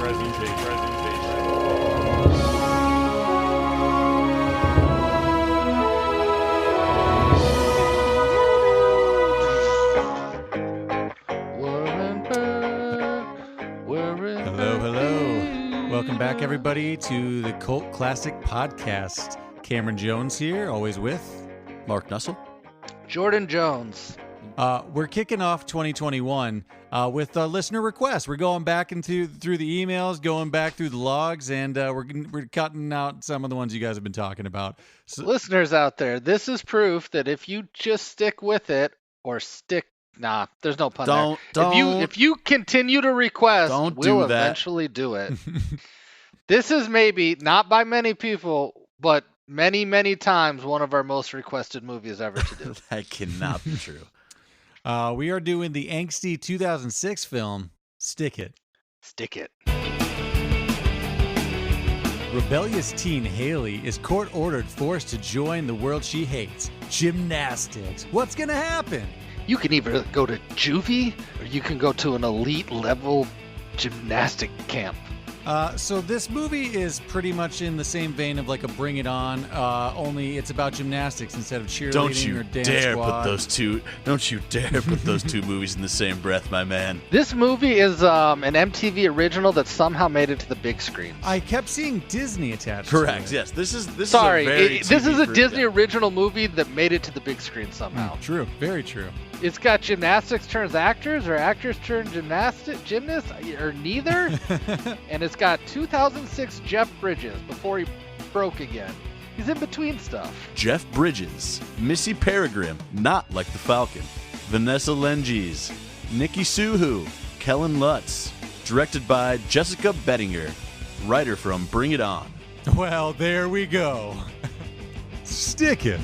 Welcome back, everybody, to the Cult Classic Podcast. Cameron Jones here, always with Mark Nussle, Jordan Jones. We're kicking off 2021 with listener requests. We're going back through the emails, going back through the logs, and we're cutting out some of the ones you guys have been talking about. So, listeners out there, this is proof that if you just stick with it, or there's no pun there. If you continue to request, we'll eventually do it. This is maybe, not by many people, but many, many times one of our most requested movies ever to do. That cannot be true. We are doing the angsty 2006 film, Stick It. Stick It. Rebellious teen Haley is court-ordered forced to join the world she hates, gymnastics. What's going to happen? You can either go to juvie, or you can go to an elite level gymnastic camp. So this movie is pretty much in the same vein of like a Bring It On, only it's about gymnastics instead of cheerleading or dance squad. Don't you dare put those two movies in the same breath, my man. This movie is an MTV original that somehow made it to the big screen. I kept seeing Disney attached. Correct. To it. Yes. This is this is a Disney original movie that made it to the big screen somehow. True. Very true. It's got gymnastics turns actors, or actors turn gymnasts, or neither. And it's got 2006 Jeff Bridges before he broke again. He's in between stuff. Jeff Bridges, Missy Peregrym, not like the Falcon, Vanessa Lenges, Nikki Suhu, Kellen Lutz, directed by Jessica Bettinger, writer from Bring It On. Well, there we go. Stick it.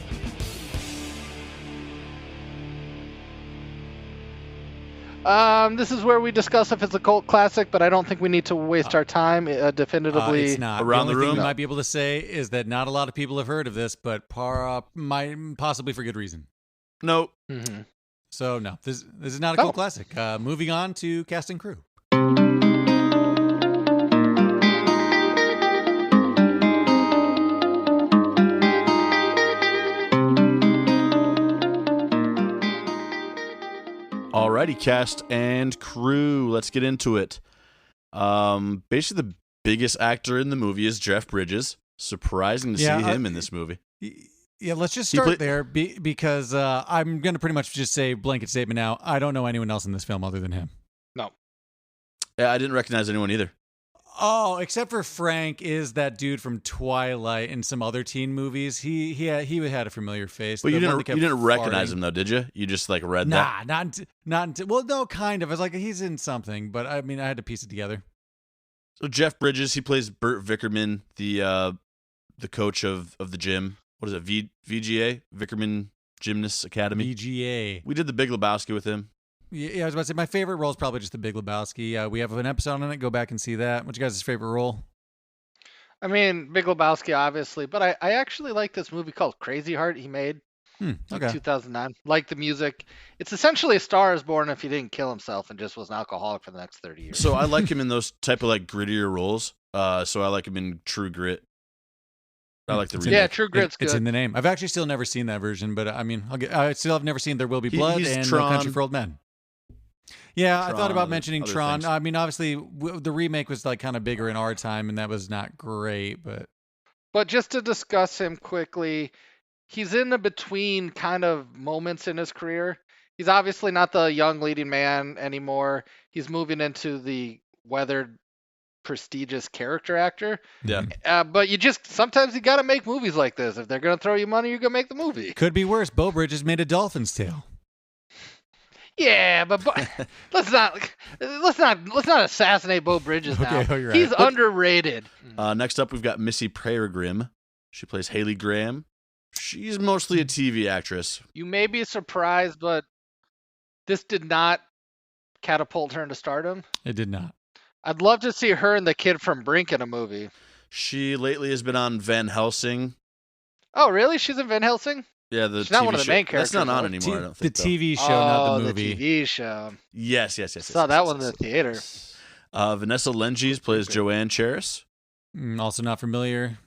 This is where we discuss if it's a cult classic, but I don't think we need to waste our time definitively. It's not. Around the room, thing we might be able to say is that not a lot of people have heard of this, but might possibly for good reason. Nope. Mm-hmm. So no, this is not a cult classic. Moving on to cast and crew. Alrighty, cast and crew. Let's get into it. Basically, the biggest actor in the movie is Jeff Bridges. Surprising to see him in this movie. Yeah, let's just start there because I'm going to pretty much just say blanket statement now. I don't know anyone else in this film other than him. No. Yeah, I didn't recognize anyone either. Oh, except for Frank is that dude from Twilight and some other teen movies. He had a familiar face. But you didn't recognize him though, did you? You just like read that? Not well, no, kind of. I was like, he's in something, but I mean, I had to piece it together. So Jeff Bridges, he plays Burt Vickerman, the coach of the gym. What is it? VGA, Vickerman Gymnast Academy. VGA. We did The Big Lebowski with him. Yeah, I was about to say my favorite role is probably just The Big Lebowski. We have an episode on it. Go back and see that. What's your guys' favorite role? I mean, Big Lebowski, obviously, but I actually like this movie called Crazy Heart he made in 2009. Like the music. It's essentially A Star is Born if he didn't kill himself and just was an alcoholic for the next 30 years. So I like him in those type of like grittier roles. So I like him in True Grit. I like the remake. Yeah, True Grit's good. It's in the name. I've actually still never seen that version, but I mean, I still have never seen There Will Be Blood and No Country for Old Men. Yeah, I thought about mentioning Tron. Things. I mean, obviously, the remake was like kind of bigger in our time, and that was not great. But just to discuss him quickly, he's in the between kind of moments in his career. He's obviously not the young leading man anymore. He's moving into the weathered, prestigious character actor. Yeah. But sometimes you got to make movies like this. If they're going to throw you money, you're going to make the movie. Could be worse. Bo Bridges made A Dolphin's Tale. Yeah, but let's not assassinate Bo Bridges now. Okay, he's underrated. Next up, we've got Missy Peregrym. She plays Haley Graham. She's mostly a TV actress. You may be surprised, but this did not catapult her into stardom. It did not. I'd love to see her and the kid from Brink in a movie. She lately has been on Van Helsing. Oh, really? She's in Van Helsing? Yeah, she's not one of the main characters. That's not on anymore, I don't think. The TV show, not the movie. The TV show. Yes. Saw that one in the theater. Vanessa Lenges plays Joanne Charis. Also not familiar.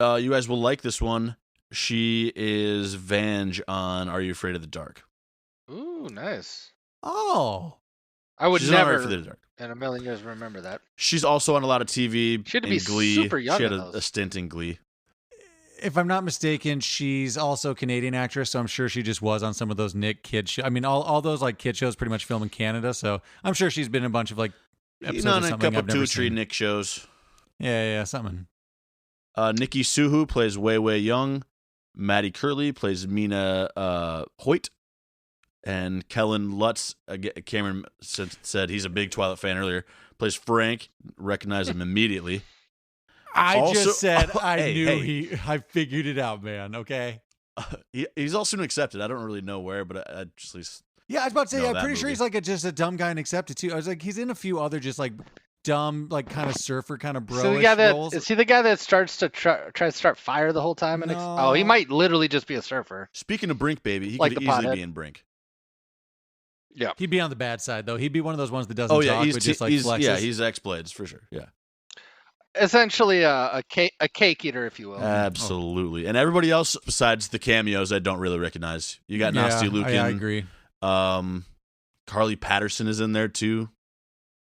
You guys will like this one. She is Vange on Are You Afraid of the Dark? Ooh, nice. Oh. I would never in a million years remember that. She's also on a lot of TV. She had to be Glee. super young. She had a stint in Glee. If I'm not mistaken, she's also a Canadian actress, so I'm sure she just was on some of those Nick kid shows. I mean, all those like kid shows pretty much film in Canada, so I'm sure she's been in a bunch of like episodes of something a couple I've never 2 or 3 seen. Nick shows. Yeah, something. Nikki Suhu plays Wei Wei Young. Maddie Curley plays Mina Hoyt. And Kellen Lutz, Cameron said he's a big Twilight fan earlier, plays Frank. Recognize him immediately. I figured it out, man. Okay. He's also an Accepted. I don't really know where, but I just at least. Yeah, I was about to say, I'm pretty sure movie. he's like just a dumb guy in Accepted too. I was like, he's in a few other just like dumb, like kind of surfer, kind of bro. So is he the guy that starts to try to start fire the whole time? No. He might literally just be a surfer. Speaking of Brink, baby, he like could easily be in Brink. Yeah, he'd be on the bad side though. He'd be one of those ones that doesn't talk, but just like flexes. Yeah, he's X-Blades for sure. Yeah. Essentially a cake eater, if you will. Absolutely. And everybody else besides the cameos I don't really recognize. You got Nasty Lukin. I agree. Carly Patterson is in there too.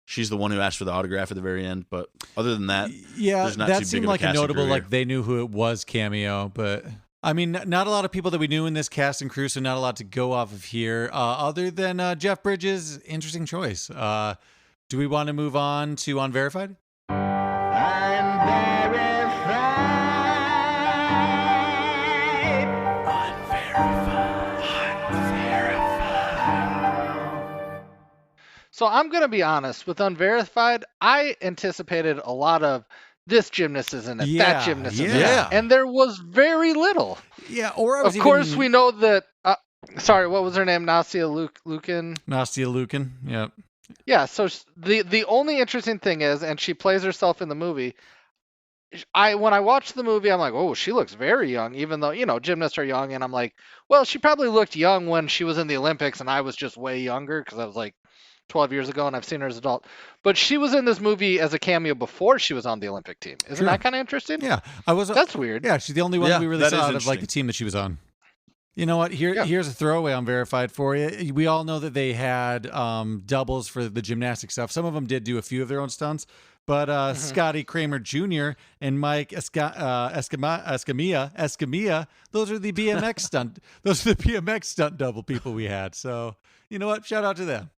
She's the one who asked for the autograph at the very end. But other than that, there's not that too seemed big like of a notable, career. like they knew who it was cameo. But I mean, not a lot of people that we knew in this cast and crew, so not a lot to go off of here. Other than Jeff Bridges, interesting choice. Do we want to move on to Unverified? So I'm going to be honest, with Unverified, I anticipated a lot of this gymnast is in it, that gymnast is in it, and there was very little. Yeah, of course we know that, sorry, what was her name? Nastia Lukin? Nastia Lukin, yeah. Yeah, so the only interesting thing is, and she plays herself in the movie, when I watched the movie, I'm like, oh, she looks very young, even though, gymnasts are young, and I'm like, well, she probably looked young when she was in the Olympics, and I was just way younger, because I was like 12 years ago, and I've seen her as an adult. But she was in this movie as a cameo before she was on the Olympic team. Isn't that kind of interesting? Yeah. That's weird. Yeah, she's the only one we really saw out of like the team that she was on. You know what? Here's a throwaway on Verified for you. We all know that they had doubles for the gymnastic stuff. Some of them did do a few of their own stunts. But Scotty Kramer Jr. and Mike Escamilla, those are the BMX stunt. Those are the BMX stunt double people we had. So you know what? Shout out to them.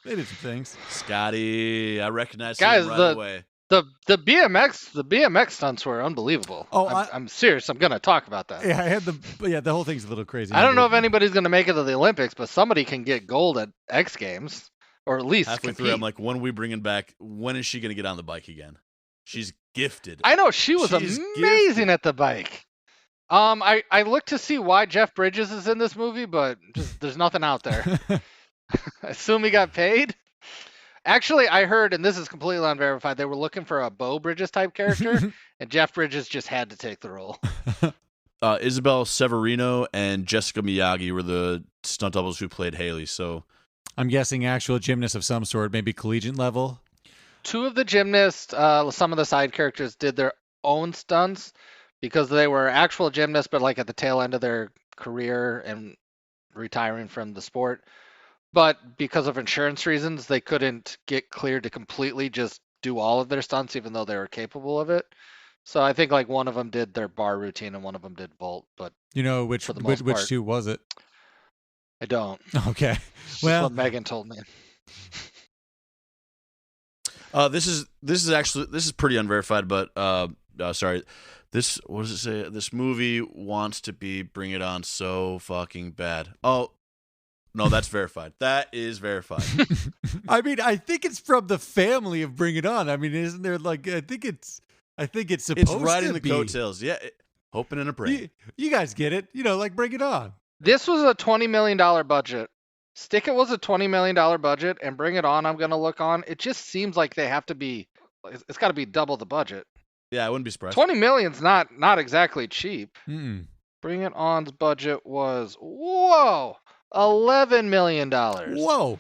They did some things. Scotty, I recognize him right away. The BMX stunts were unbelievable. Oh, I'm serious. I'm gonna talk about that. Yeah, I had the whole thing's a little crazy. I don't know if anybody's gonna make it to the Olympics, but somebody can get gold at X Games, or at least halfway through. I'm like, when are we bringing back? When is she gonna get on the bike again? She's gifted. I know she was amazing at the bike. I looked to see why Jeff Bridges is in this movie, but there's nothing out there. I assume he got paid. Actually, I heard, and this is completely unverified, they were looking for a Beau Bridges type character, and Jeff Bridges just had to take the role. Isabel Severino and Jessica Miyagi were the stunt doubles who played Haley. So I'm guessing actual gymnasts of some sort, maybe collegiate level. 2 of the gymnasts, some of the side characters did their own stunts because they were actual gymnasts, but like at the tail end of their career and retiring from the sport. But because of insurance reasons, they couldn't get cleared to completely just do all of their stunts, even though they were capable of it. So I think like one of them did their bar routine and one of them did vault. But you know which 2 was it? I don't. Okay. Well, what Megan told me. This is pretty unverified, but sorry. This, what does it say? This movie wants to be Bring It On so fucking bad. Oh. No, that's verified. That is verified. I mean, I think it's from the family of Bring It On. I mean, isn't there like? I think it's supposed to be. It's riding the coattails. Yeah, hoping and a praying. You guys get it. Like Bring It On. This was a $20 million budget. Stick It was a $20 million budget, and Bring It On, I'm gonna look on. It just seems like they have to be. It's got to be double the budget. Yeah, I wouldn't be surprised. 20 million's not exactly cheap. Mm-mm. Bring It On's budget was $11 million. Whoa!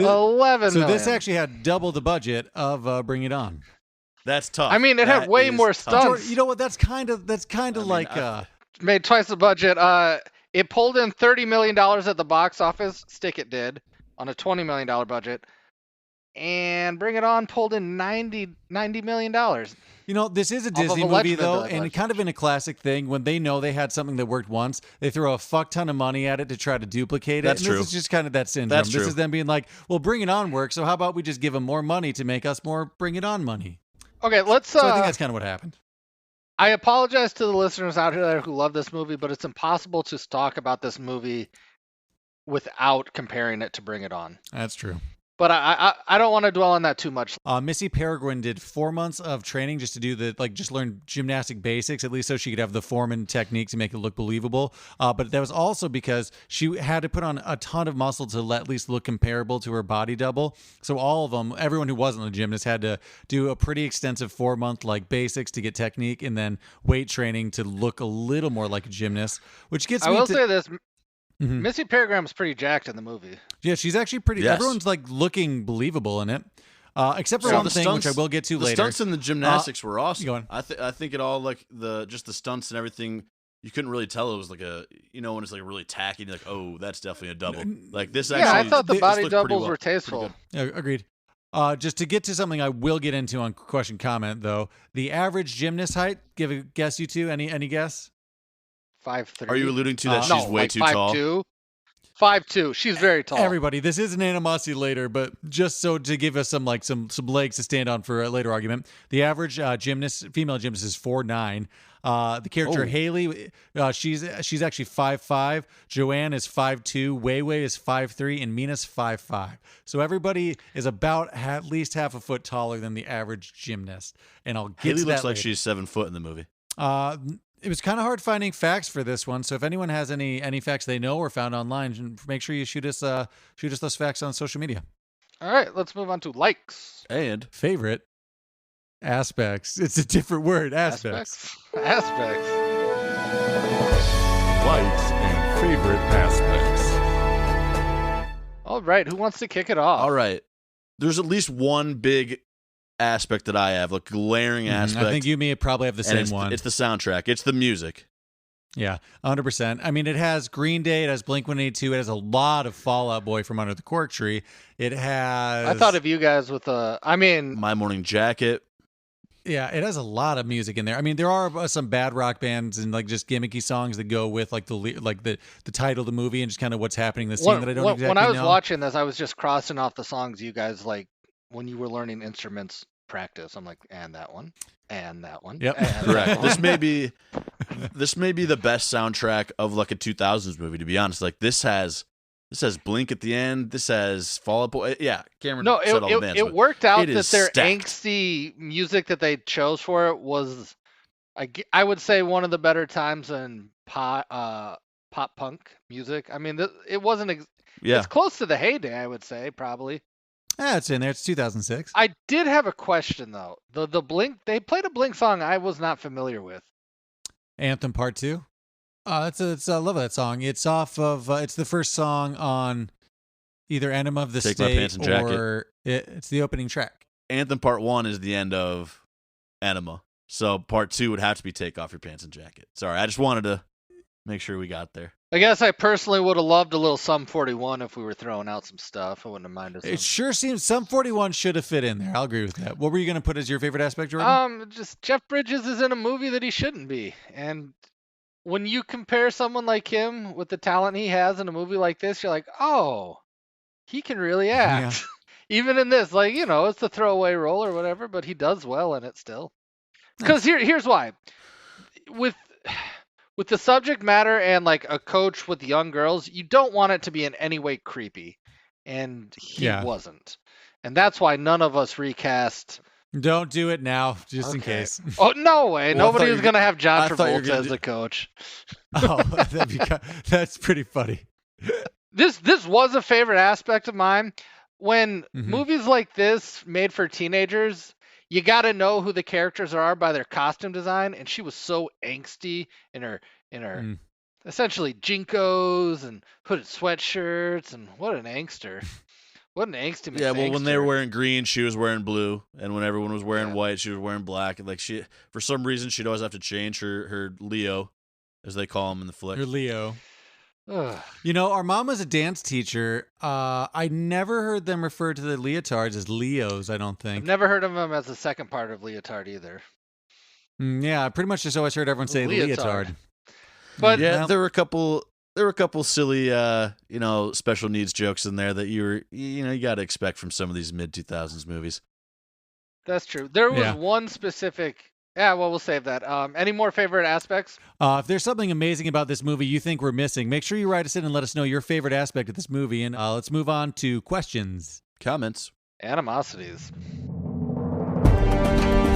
$11 So million. this actually had double the budget of Bring It On. That's tough. I mean, it had way more stunts. You know what? That's kind of like made twice the budget. It pulled in $30 million at the box office. Stick It did on a $20 million budget. And Bring It On pulled in $90 million. You know, this is a Disney movie, though, and kind of in a classic thing. When they know they had something that worked once, they throw a fuck ton of money at it to try to duplicate it. That's true. This is just kind of that syndrome. This is them being like, well, Bring It On works, so how about we just give them more money to make us more Bring It On money? Okay, let's... So I think that's kind of what happened. I apologize to the listeners out there who love this movie, but it's impossible to talk about this movie without comparing it to Bring It On. That's true. But I don't want to dwell on that too much. Missy Peregrym did 4 months of training just to do just learn gymnastic basics, at least so she could have the form and technique to make it look believable. But that was also because she had to put on a ton of muscle to at least look comparable to her body double. So all of them, everyone who wasn't a gymnast, had to do a pretty extensive 4-month basics to get technique, and then weight training to look a little more like a gymnast. Which gets me. I will say this. Mm-hmm. Missy Peregrim's pretty jacked in the movie. Yeah, she's actually pretty. Yes. Everyone's looking believable in it, except for one thing, stunts, which I will get to later. The stunts in the gymnastics were awesome. Go on. I think it all the stunts and everything. You couldn't really tell it was like a when it's like really tacky. You're like, oh, that's definitely a double. Like this. Yeah, I thought the body doubles were tasteful. Agreed. Just to get to something I will get into on question comment though, the average gymnast height. Give a guess, you two. Any guess? 5'3". Are you alluding to that she's way too tall? 5'2". She's very tall. Everybody, this is an animosity later, but just so to give us some legs to stand on for a later argument, the average female gymnast is 4'9". The character Haley, she's actually 5'5". Joanne is 5'2". Weiwei is 5'3", and Mina's 5'5". So everybody is about at least half a foot taller than the average gymnast. And I'll get Haley to that looks like later. she's 7 foot in the movie. It was kind of hard finding facts for this one, so if anyone has any facts they know or found online, make sure you shoot us those facts on social media. All right, let's move on to likes and favorite aspects. It's a different word. Aspects. Likes and favorite aspects. All right, who wants to kick it off? All right, there's at least one big aspect that I have, a glaring aspect. I think you may probably have the same one. It's the soundtrack. It's the music. Yeah, 100%. I mean, it has Green Day, it has Blink-182, it has a lot of Fall Out Boy from Under the Cork Tree. It has... I thought of you guys with My Morning Jacket. Yeah, it has a lot of music in there. I mean, there are some bad rock bands and just gimmicky songs that go with the title of the movie and just kind of what's happening in the scene that I don't exactly know. When I was watching this, I was just crossing off the songs you guys like when you were learning instruments practice. I'm like, and that one, and that one. Yep, correct. This may be the best soundtrack of a 2000s movie. To be honest, this has Blink at the end. This has Fall Out Boy. Yeah, Cameron. No, said all the bands, it worked out that their stacked. angsty music that they chose for it was, I would say, one of the better times in pop punk music. I mean, it wasn't. It's close to the heyday, I would say, probably. Yeah, it's in there. It's 2006. I did have a question though. The Blink, they played a Blink song I was not familiar with. Anthem Part 2. I love that song. It's off of. It's the first song on either Enema of the Take My Pants State and or it's the opening track. Anthem Part 1 is the end of Enema, so Part 2 would have to be Take Off Your Pants and Jacket. Sorry, I just wanted to make sure we got there. I guess I personally would have loved a little Sum 41 if we were throwing out some stuff. I wouldn't have minded. It sure seems Sum 41 should have fit in there. I'll agree with that. What were you going to put as your favorite aspect, Jordan? Just Jeff Bridges is in a movie that he shouldn't be. And when you compare someone like him with the talent he has in a movie like this, you're like, oh, he can really act. Yeah. Even in this, it's the throwaway role or whatever, but he does well in it still. Because here's why. With the subject matter and a coach with young girls, you don't want it to be in any way creepy. And he wasn't. And that's why none of us recast. Don't do it now, just in case. Oh, no way. Well, nobody was going to have John Travolta as the coach. Oh, that's pretty funny. This was a favorite aspect of mine. When movies like this made for teenagers, you got to know who the characters are by their costume design, and she was so angsty in her essentially Jinkos and hooded sweatshirts, and what an angster. What an angsty. Yeah, well, when they were wearing green, she was wearing blue, and when everyone was wearing white, she was wearing black. And like for some reason, she'd always have to change her Leo, as they call him in the flick. Her Leo. You know, our mom was a dance teacher. I never heard them refer to the leotards as Leos, I don't think. I've never heard of them as the second part of leotard either. Yeah, I pretty much just always heard everyone say leotard. But yeah, there were a couple silly, special needs jokes in there that you got to expect from some of these mid-2000s movies. That's true. There was one specific. Yeah, well, we'll save that. Any more favorite aspects? If there's something amazing about this movie you think we're missing, make sure you write us in and let us know your favorite aspect of this movie. And let's move on to questions. Comments. Animosities.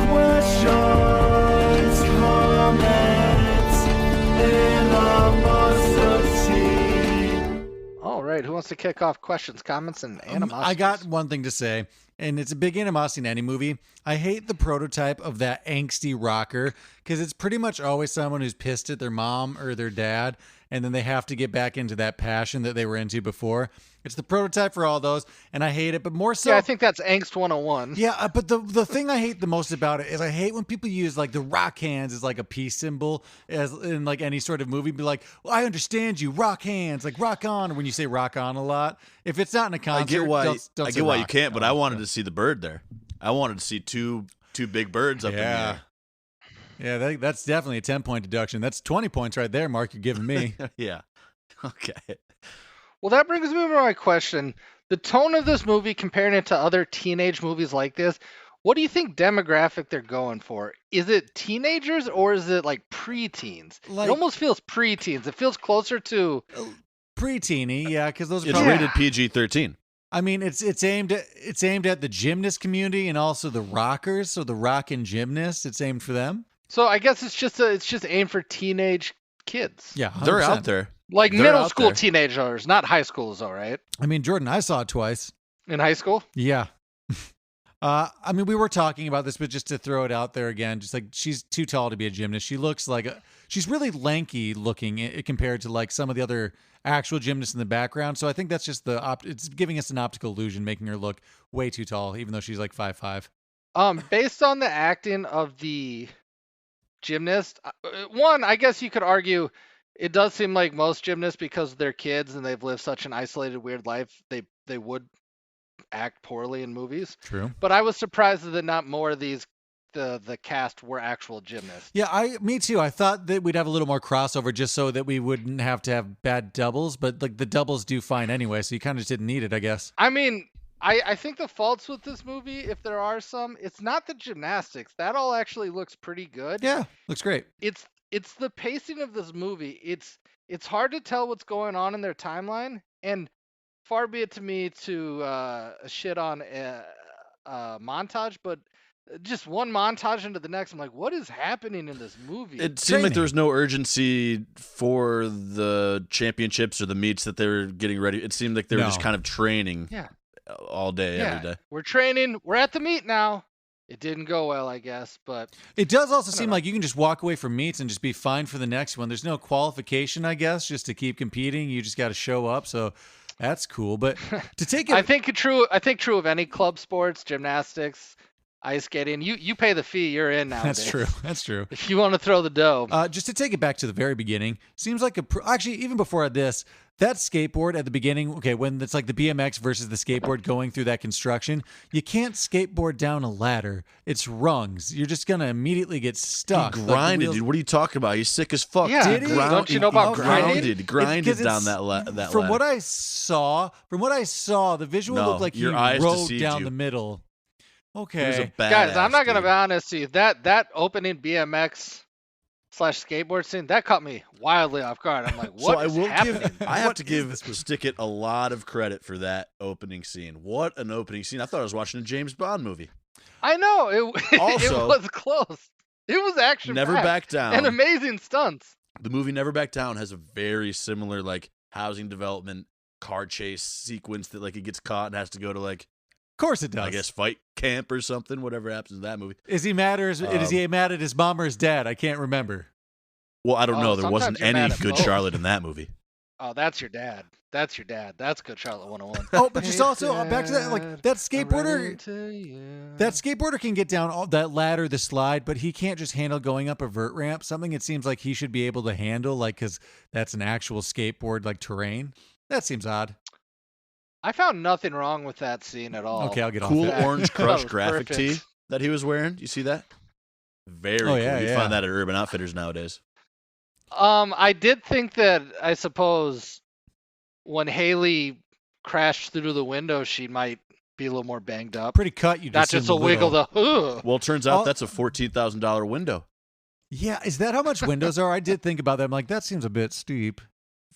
Questions, comments, animosity. All right, who wants to kick off questions, comments, and animosities? I got one thing to say. And it's a big animosity in any movie. I hate the prototype of that angsty rocker because it's pretty much always someone who's pissed at their mom or their dad, and then they have to get back into that passion that they were into before. It's the prototype for all those, and I hate it. But more so, yeah, I think that's Angst 101. Yeah, but the thing I hate the most about it is I hate when people use like the rock hands as like a peace symbol as in like any sort of movie. Be like, well, I understand you, rock hands, like rock on. Or when you say rock on a lot, if it's not in a concert, I get why rock. You can't. But I wanted to see the bird there. I wanted to see two big birds up in the air. Yeah, that's definitely a 10-point deduction. That's 20 points right there, Mark. You're giving me. Yeah. Okay. Well, that brings me to my question. The tone of this movie, comparing it to other teenage movies like this, what do you think demographic they're going for? Is it teenagers or is it like preteens? It almost feels preteens. It feels closer to preteeny, yeah, because those are it's rated PG-13. I mean, it's aimed at the gymnast community and also the rockers, so the rock and gymnasts. It's aimed for them. So I guess it's just aimed for teenage kids. Yeah, 100%. They're out there. Like middle school teenagers, not high schoolers, though, right? I mean, Jordan, I saw it twice. In high school? Yeah. I mean, we were talking about this, but just to throw it out there again, just like she's too tall to be a gymnast. She looks like she's really lanky looking compared to like some of the other actual gymnasts in the background. So I think that's just it's giving us an optical illusion, making her look way too tall, even though she's like 5'5". Based on the acting of the gymnast, one, I guess you could argue it does seem like most gymnasts, because they're kids and they've lived such an isolated, weird life, they would act poorly in movies. True. But I was surprised that not more of these the cast were actual gymnasts. Yeah, me too. I thought that we'd have a little more crossover just so that we wouldn't have to have bad doubles, but like the doubles do fine anyway, so you kind of just didn't need it, I guess. I mean, I think the faults with this movie, if there are some, it's not the gymnastics. That all actually looks pretty good. Yeah, looks great. It's the pacing of this movie. It's hard to tell what's going on in their timeline, and far be it to me to shit on a montage, but just one montage into the next, I'm like, what is happening in this movie? It seemed like there was no urgency for the championships or the meets that they were getting ready. It seemed like they were just kind of training all day, every day. We're training. We're at the meet now. It didn't go well, I guess, but it does also seem like you can just walk away from meets and just be fine for the next one. There's no qualification, I guess, just to keep competing. You just got to show up. So that's cool. But to take it, I think true of any club sports, gymnastics, ice skating. You pay the fee, you're in now. That's true. That's true. If you want to throw the dough. Just to take it back to the very beginning, seems like actually even before this, that skateboard at the beginning, okay, when it's like the BMX versus the skateboard going through that construction, you can't skateboard down a ladder. It's rungs. You're just gonna immediately get stuck. He grinded, dude. What are you talking about? He's sick as fuck. Yeah, did he? Don't you know about grinding? Grinded down that ladder. From what I saw, the visual looked like he rode down the middle. Okay, guys, I'm not gonna be honest to you. That opening BMX/skateboard scene that caught me wildly off guard. I'm like, what is happening? I have to give Stickit a lot of credit for that opening scene. What an opening scene! I thought I was watching a James Bond movie. I know it was close. It was action. Never Back Down. And amazing stunts. The movie Never Back Down has a very similar like housing development car chase sequence that like he gets caught and has to go to like. Of course it does. I guess fight camp or something, whatever happens in that movie. Is he mad at his mom or his dad? I can't remember. Well, I don't know. There wasn't any good Charlotte in that movie. Oh, that's your dad. That's your dad. That's good Charlotte 101. Oh, but just also back to that, like that skateboarder. That skateboarder can get down all that ladder, the slide, but he can't just handle going up a vert ramp. Something it seems like he should be able to handle, like because that's an actual skateboard like terrain. That seems odd. I found nothing wrong with that scene at all. Okay, I'll get cool off that. Orange Crush graphic perfect. tee that he was wearing. You see that? Very cool. Yeah, You find that at Urban Outfitters nowadays. I did think that, I suppose, when Haley crashed through the window, she might be a little more banged up. Pretty cut. You not just a wiggle. Well, it turns out that's a $14,000 window. Yeah, is that how much windows are? I did think about that. I'm like, that seems a bit steep.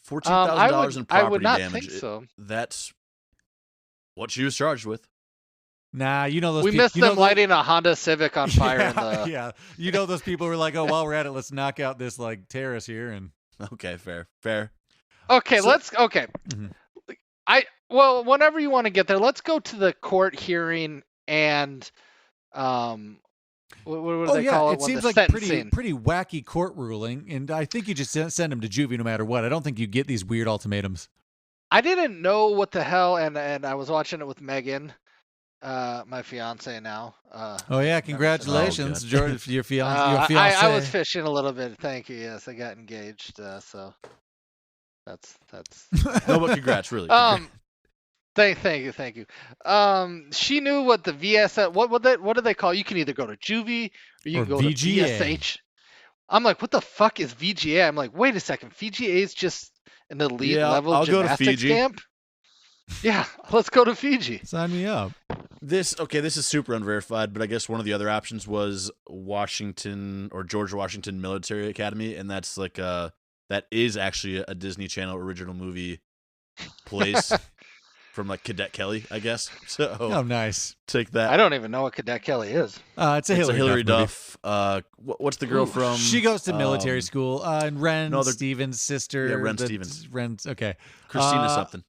$14,000 in property I would not damage. think so. That's what she was charged with. Nah, you know those. We missed them lighting a Honda Civic on fire. Yeah, you know those people were like, "Oh, while we're at it, let's knock out this like terrace here." And okay, fair. Okay, mm-hmm. Well, whenever you want to get there, let's go to the court hearing and what do they call it? It seems like pretty wacky court ruling, and I think you just send them to juvie no matter what. I don't think you get these weird ultimatums. I didn't know what the hell, and I was watching it with Megan. My fiance now. Oh yeah, congratulations, George, your fiance. I was fishing a little bit. Thank you. Yes, I got engaged. So that's. No, but congrats, really. Thank you. She knew what the VS. What do they call? You can either go to juvie or you can go VGA. to VSH. I'm like, what the fuck is VGA? I'm like, wait a second, VGA is just an elite level I'll gymnastics go to Fiji. camp. Yeah, let's go to Fiji. Sign me up. This is super unverified, but I guess one of the other options was Washington or George Washington Military Academy, and that's like that is actually a Disney Channel original movie place from like Cadet Kelly, I guess. So nice. Take that. I don't even know what Cadet Kelly is. It's a Hillary Duff. What's the girl from? She goes to military school. And Ren Stevens' sister. Yeah, Ren Stevens. Okay. Christina something.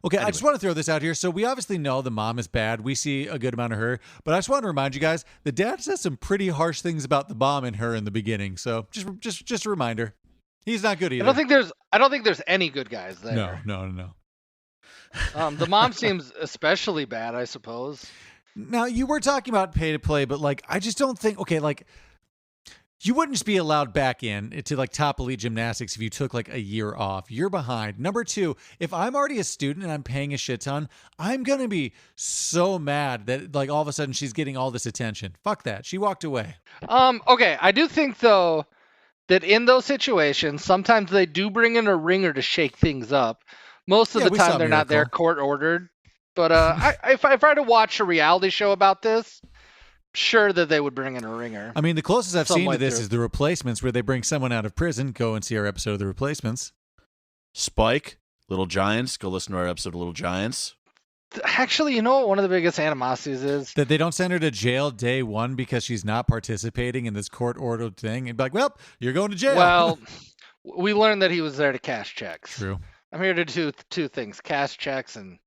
Okay, Anyway. I just want to throw this out here. So we obviously know the mom is bad. We see a good amount of her. But I just want to remind you guys, the dad says some pretty harsh things about the mom and her in the beginning. So just a reminder. He's not good either. I don't think there's any good guys there. No. The mom seems especially bad, I suppose. Now, you were talking about pay to play, but like I just don't think you wouldn't just be allowed back in to like top elite gymnastics if you took like a year off. You're behind. Number two, if I'm already a student and I'm paying a shit ton, I'm going to be so mad that like all of a sudden she's getting all this attention. Fuck that. She walked away. Okay. I do think though that in those situations, sometimes they do bring in a ringer to shake things up. Most of the time they're not there court ordered. But if I were to watch a reality show about this, sure that they would bring in a ringer. I mean, the closest I've seen to this is The Replacements, where they bring someone out of prison. Go and see our episode of The Replacements. Spike, Little Giants. Go listen to our episode of Little Giants. Actually, you know what one of the biggest animosities is? That they don't send her to jail day one because she's not participating in this court-ordered thing. And be like, well, you're going to jail. Well, we learned that he was there to cash checks. True. I'm here to do two things, cash checks and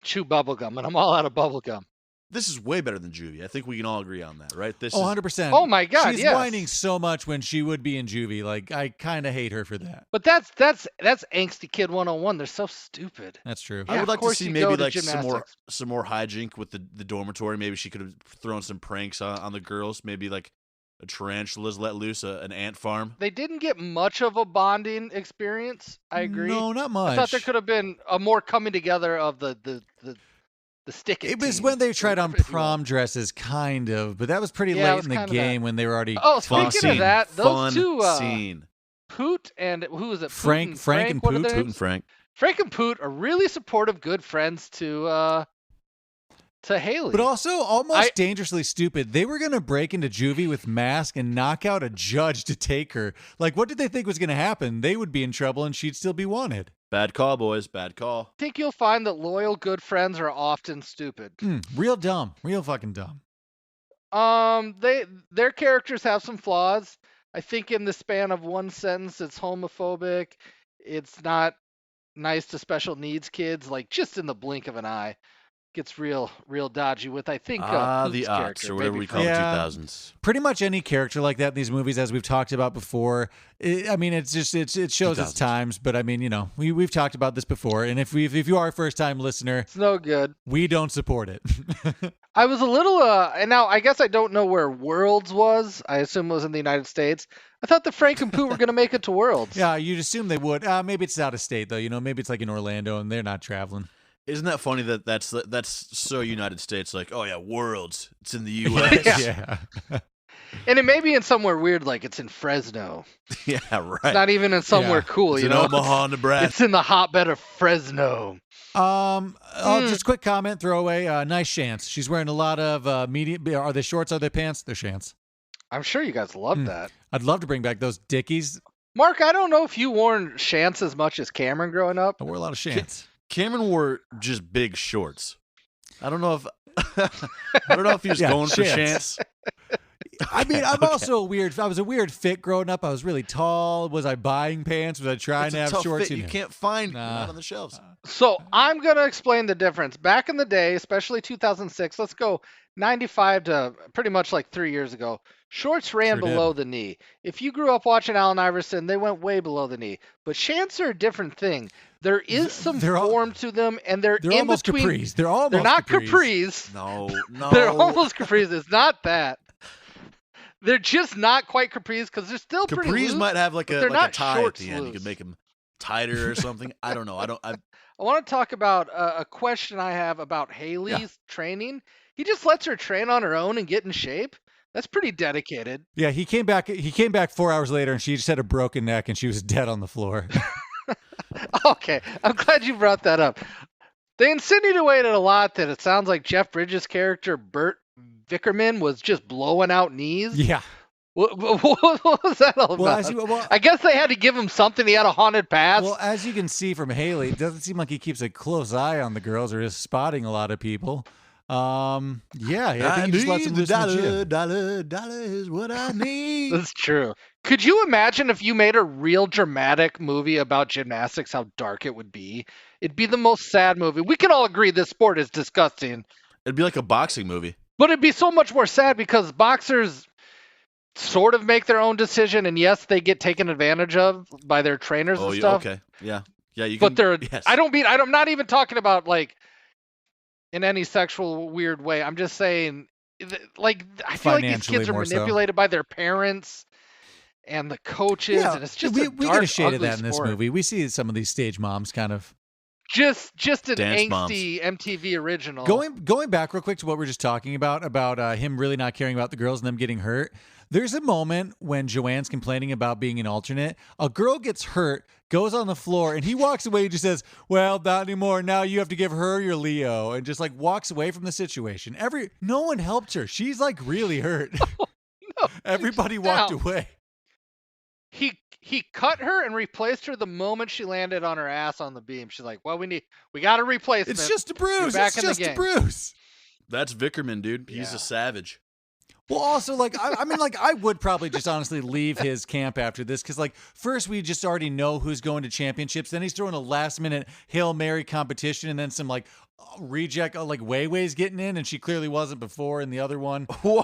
chew bubblegum, and I'm all out of bubblegum. This is way better than juvie. I think we can all agree on that, right? 100%. Oh my God, she's whining so much when she would be in juvie. Like, I kind of hate her for that. But that's angsty kid 101. They're so stupid. That's true. Yeah, I would like to see maybe like gymnastics. some more hijink with the dormitory. Maybe she could have thrown some pranks on the girls. Maybe like a tarantula's let loose, an ant farm. They didn't get much of a bonding experience. I agree. No, not much. I thought there could have been a more coming together of the stick. It was when they tried on prom dresses, kind of, but that was pretty late in the game when they were already. Oh, speaking of that, those two, scene. Poot and who was it? Frank and Poot. Poot and Frank. Frank and Poot are really supportive, good friends to Haley. But also almost dangerously stupid. They were going to break into juvie with mask and knock out a judge to take her. Like, what did they think was going to happen? They would be in trouble and she'd still be wanted. Bad call, boys. Bad call. I think you'll find that loyal, good friends are often stupid. Real dumb. Real fucking dumb. Their characters have some flaws. I think in the span of one sentence, it's homophobic. It's not nice to special needs kids, like just in the blink of an eye. gets real dodgy with, I think, the Poot's aughts character, or whatever maybe we call from- the Yeah. 2000s. Pretty much any character like that in these movies, as we've talked about before. I mean, it shows its 2000s. times, but I mean, we've talked about this before, and if you are a first time listener, It's no good. we don't support it. I was a little, and now I guess I don't know where Worlds was. I assume it was in the United States. I thought the Frank and Poot were going to make it to Worlds. Yeah, you'd assume they would. Maybe it's out of state though. Maybe it's like in Orlando, and they're not traveling. Isn't that funny that's so United States? Like, oh yeah, Worlds. It's in the U.S. Yeah. And it may be in somewhere weird, like it's in Fresno. Yeah, right. It's not even in somewhere Yeah. cool, It's you in know? Omaha, Nebraska. It's in the hotbed of Fresno. Just quick comment, throwaway. Nice shants. She's wearing a lot of medium. Are they shorts? Are they pants? They're shants. I'm sure you guys love that. I'd love to bring back those Dickies. Mark, I don't know if you wore shants as much as Cameron growing up. I wore a lot of shants. Cameron wore just big shorts. I don't know if he was going for shants. chance. I mean, I was a weird fit growing up. I was really tall. Was I buying pants? Was I trying It's to a have tough shorts? fit. You can't find them Nah. out on the shelves. So I'm going to explain the difference. Back in the day, especially 2006, let's go 95 to pretty much like 3 years ago, shorts ran Sure did. below the knee. If you grew up watching Allen Iverson, they went way below the knee. But shants are a different thing. There is some they're form to them, and they're in almost between. capris. They're almost They're not capris. capris. No. They're almost capris. It's not that. They're just not quite capris because they're still pretty Capris loose. might have like but a they're not tie at shorts the end. You loose. could make them tighter or something. I don't know. I want to talk about a question I have about Haley's training. He just lets her train on her own and get in shape. That's pretty dedicated. Yeah, he came back 4 hours later, and she just had a broken neck, and she was dead on the floor. Okay, I'm glad you brought that up. They insinuated a lot that it sounds like Jeff Bridges' character, Bert Vickerman, was just blowing out knees. Yeah. What was that all about? I guess they had to give him something. He had a haunted past. Well, as you can see from Haley, it doesn't seem like he keeps a close eye on the girls or is spotting a lot of people. I think he just lets them loose in the gym. dollar is what I need. That's true. Could you imagine if you made a real dramatic movie about gymnastics, how dark it would be? It'd be the most sad movie. We can all agree this sport is disgusting. It'd be like a boxing movie. But it'd be so much more sad because boxers sort of make their own decision, and yes, they get taken advantage of by their trainers and stuff. Okay. Yeah. Yeah, you But can. Yes. I'm not even talking about like in any sexual weird way. I'm just saying, like, I feel like these Financially kids are more so. manipulated by their parents and the coaches, and it's just we a get dark, a shade of ugly that in this sport. movie. We see some of these stage moms kind of Just an Dance angsty MTV original. going back real quick to what we we're just talking about him really not caring about the girls and them getting hurt. There's a moment when Joanne's complaining about being an alternate. A girl gets hurt, goes on the floor, and he walks away and just says, "Well, not anymore. Now you have to give her your Leo," and just like walks away from the situation. No one helped her. She's like really hurt. No, Everybody walked down. away. He cut her and replaced her the moment she landed on her ass on the beam. She's like, "Well, we got a replacement." It's just a bruise. You're back It's in the just a game. bruise. That's Vickerman, dude. He's Yeah. a savage. Well, also, like, I mean, like, I would probably just honestly leave his camp after this because, like, first we just already know who's going to championships. Then he's throwing a last-minute Hail Mary competition, and then some like reject, like Wei Wei's getting in, and she clearly wasn't before in the other one. Whoa!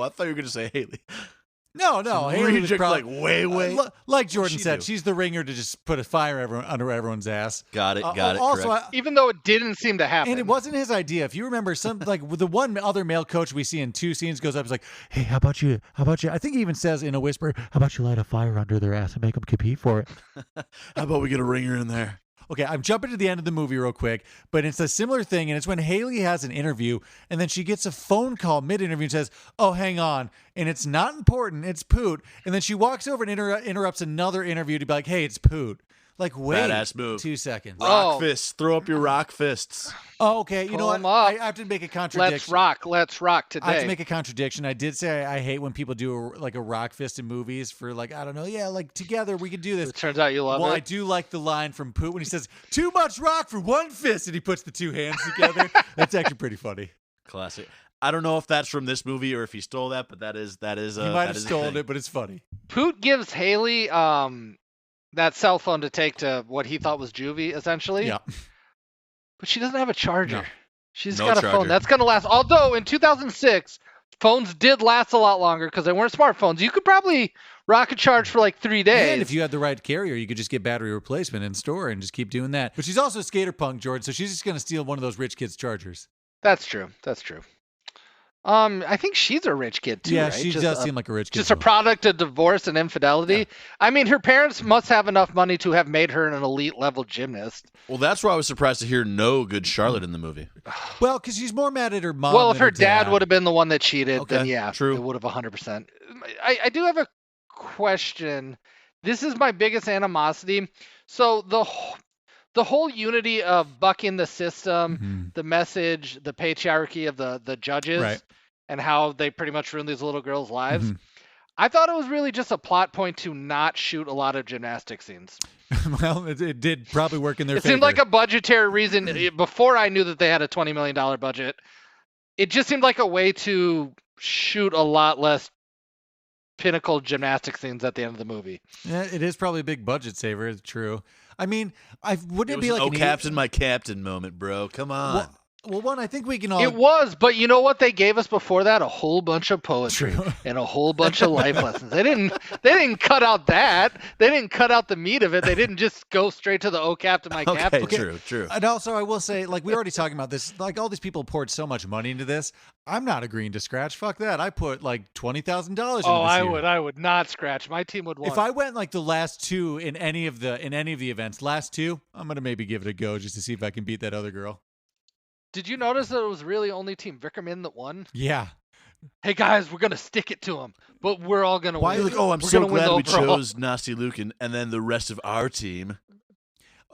I thought you were gonna say Haley. No, Haley was Reject probably like way. like Jordan she said, do? she's the ringer to just put a fire under everyone's ass. Got it. Also, correct. Even though it didn't seem to happen. and it wasn't his idea. If you remember, some like the one other male coach we see in two scenes goes up, he's like, "Hey, how about you? I think he even says in a whisper, "How about you light a fire under their ass and make them compete for it?" How about we get a ringer in there? Okay, I'm jumping to the end of the movie real quick, but it's a similar thing, and it's when Haley has an interview, and then she gets a phone call mid-interview and says, "Oh, hang on," and it's not important, it's Poot, and then she walks over and interrupts another interview to be like, "Hey, it's Poot." Like, wait Badass move. 2 seconds. Rock fists. Throw up your rock fists. Oh, okay, you know Pull what? 'em up. I have to make a contradiction. Let's rock today. I have to make a contradiction. I did say I hate when people do a rock fist in movies for like, I don't know, yeah, like together we could do this. It turns out you love Well, it. I do like the line from Poot when he says, "Too much rock for one fist," and he puts the two hands together. That's actually pretty funny. Classic. I don't know if that's from this movie or if he stole that, but that is. He might have stolen it, but it's funny. Poot gives Haley that cell phone to take to what he thought was juvie, essentially. Yeah. But she doesn't have a charger. No. She's got a phone that's gonna last. Although in 2006, phones did last a lot longer because they weren't smartphones. You could probably rock a charge for like 3 days. And if you had the right carrier, you could just get battery replacement in store and just keep doing that. But she's also a skater punk, George, so she's just gonna steal one of those rich kids' chargers. That's true. I think she's a rich kid too, yeah, right? She does seem like a rich kid. Just a product of divorce and infidelity. Yeah. I mean, her parents must have enough money to have made her an elite level gymnast. Well, that's why I was surprised to hear no good Charlotte in the movie. Well, because she's more mad at her mom. Well, if her dad would have been the one that cheated, then yeah, true. It would have 100%. I do have a question. This is my biggest animosity. So the whole unity of bucking the system, the message, the patriarchy of the judges, right, and how they pretty much ruin these little girls' lives. I thought it was really just a plot point to not shoot a lot of gymnastic scenes. Well, it did probably work in their favor. It seemed like a budgetary reason. Before I knew that they had a $20 million budget, it just seemed like a way to shoot a lot less pinnacle gymnastic scenes at the end of the movie. Yeah, it is probably a big budget saver. It's true. I mean, wouldn't it be like an captain, my captain moment, bro? Come on. Well, one, I think we can all. It was, but you know what they gave us before that? A whole bunch of poetry and a whole bunch of life lessons. They didn't cut out that. They didn't cut out the meat of it. They didn't just go straight to the "Oh, Captain, my Captain." Okay, true. And also, I will say, like we already talking about this, like all these people poured so much money into this. I'm not agreeing to scratch. Fuck that. I put like $20,000. Oh, I would not scratch. My team would win. If I went like the last two in any of the events, last two, I'm gonna maybe give it a go just to see if I can beat that other girl. Did you notice that it was really only Team Peregrym that won? Yeah. Hey guys, we're gonna stick it to him, but we're all gonna win. Like, I'm so glad we chose Nasty Lucan and then the rest of our team.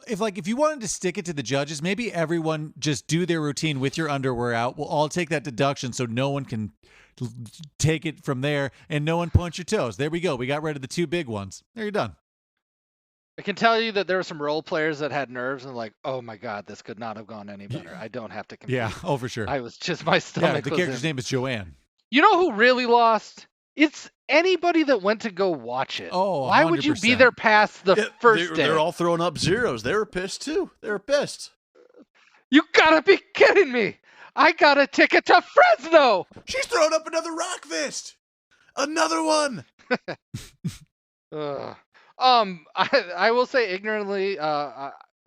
If you wanted to stick it to the judges, maybe everyone just do their routine with your underwear out. We'll all take that deduction so no one can take it from there and no one punch your toes. There we go. We got rid of the two big ones. There, you're done. I can tell you that there were some role players that had nerves and like, oh my God, this could not have gone any better. I don't have to compete. Yeah, for sure. I was just, my stomach. Yeah, the character's name is Joanne. You know who really lost? It's anybody that went to go watch it. Oh, 100%. Why would you be there past the first day? They're all throwing up zeros. They were pissed too. They were pissed. You gotta be kidding me. I got a ticket to Fresno. She's throwing up another rock fist. Another one. I will say ignorantly,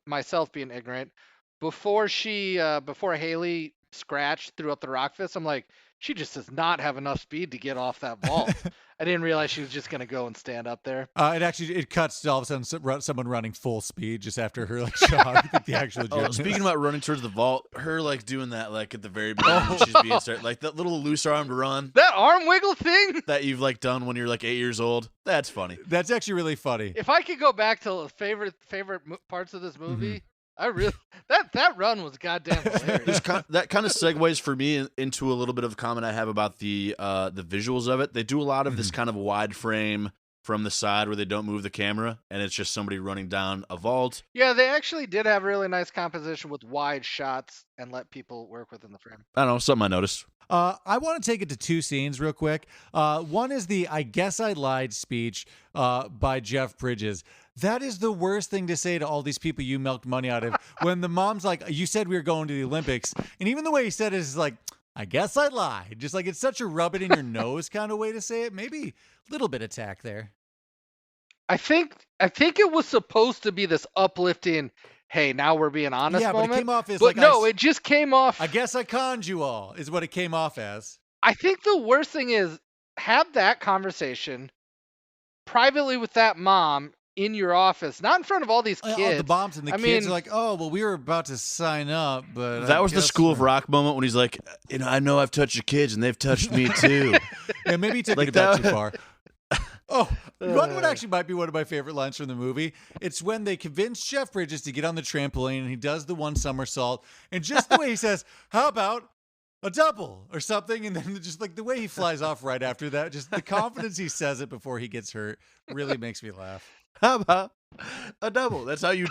myself being ignorant, before Haley scratched threw up the rock fist, I'm like, she just does not have enough speed to get off that vault. I didn't realize she was just gonna go and stand up there. It cuts to all of a sudden someone running full speed just after her shot. The actual joke. Speaking about running towards the vault, her doing that at the very beginning when she's being started, that little loose armed run. That arm wiggle thing that you've done when you're 8 years old. That's funny. That's actually really funny. If I could go back to favorite parts of this movie. I really that run was goddamn hilarious. That kind of segues for me into a little bit of a comment I have about the visuals of it. They do a lot of this kind of wide frame from the side where they don't move the camera, and it's just somebody running down a vault. Yeah, they actually did have really nice composition with wide shots and let people work within the frame. I don't know, something I noticed. I want to take it to two scenes real quick. One is the "I guess I lied" speech by Jeff Bridges. That is the worst thing to say to all these people you milked money out of. When the mom's like, you said we were going to the Olympics. And even the way he said it is like, I guess I lied. Just it's such a rub it in your nose kind of way to say it. Maybe a little bit of tact there. I think it was supposed to be this uplifting, hey, now we're being honest moment. But it came off as it just came off. I guess I conned you all is what it came off as. I think the worst thing is have that conversation privately with that mom in your office, not in front of all these kids. The moms and the kids are like, oh, well, we were about to sign up, but that was the School of Rock moment when he's like, I know I've touched your kids and they've touched me too. Yeah, maybe he took it a bit too far. Oh, one would actually might be one of my favorite lines from the movie. It's when they convince Jeff Bridges to get on the trampoline and he does the one somersault, and just the way he says, how about a double or something, and then just the way he flies off right after that, just the confidence he says it before he gets hurt really makes me laugh. How about a double? That's how you'd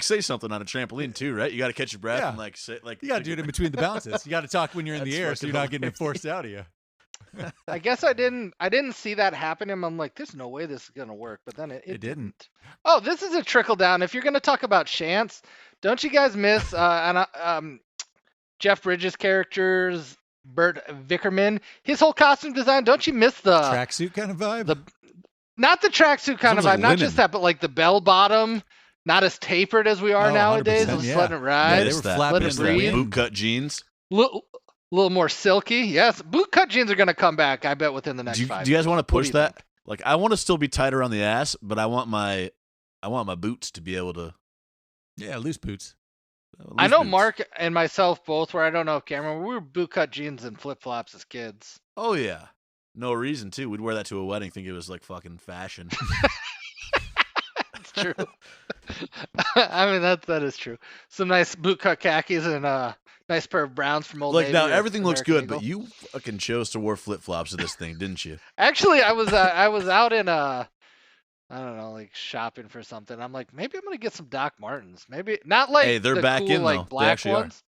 say something on a trampoline too, right? You got to catch your breath and say you got to do it in between the bounces. You got to talk when you're in the air, so you're not getting it forced out of you. I guess I didn't see that happening. I'm like, there's no way this is gonna work, but then it didn't. Oh, this is a trickle down. If you're gonna talk about Chance, don't you guys miss Jeff Bridges' characters, Bert Vickerman, his whole costume design. Don't you miss the tracksuit kind of vibe? Not the tracksuit kind of vibe, not just that, but like the bell bottom, not as tapered as we are nowadays. Just letting it ride. Yeah, they were flapping it breathe. Bootcut jeans. Little more silky. Yes, bootcut jeans are going to come back, I bet, within the next 5 years. Do you guys want to push that? Think? Like, I want to still be tight around the ass, but I want my boots to be able to. Yeah, loose boots. I know Mark and myself both were. I don't know if Cameron. We were bootcut jeans and flip flops as kids. Oh yeah, no reason too. We'd wear that to a wedding, think it was like fucking fashion. That's true. I mean that is true. Some nice bootcut khakis and a nice pair of Browns from Old Navy. Now everything looks good, but you fucking chose to wear flip flops to this thing, didn't you? Actually, I was out in I don't know, like shopping for something. I'm like, maybe I'm gonna get some Doc Martens. Maybe not like they're the back cool, in like though. Black ones.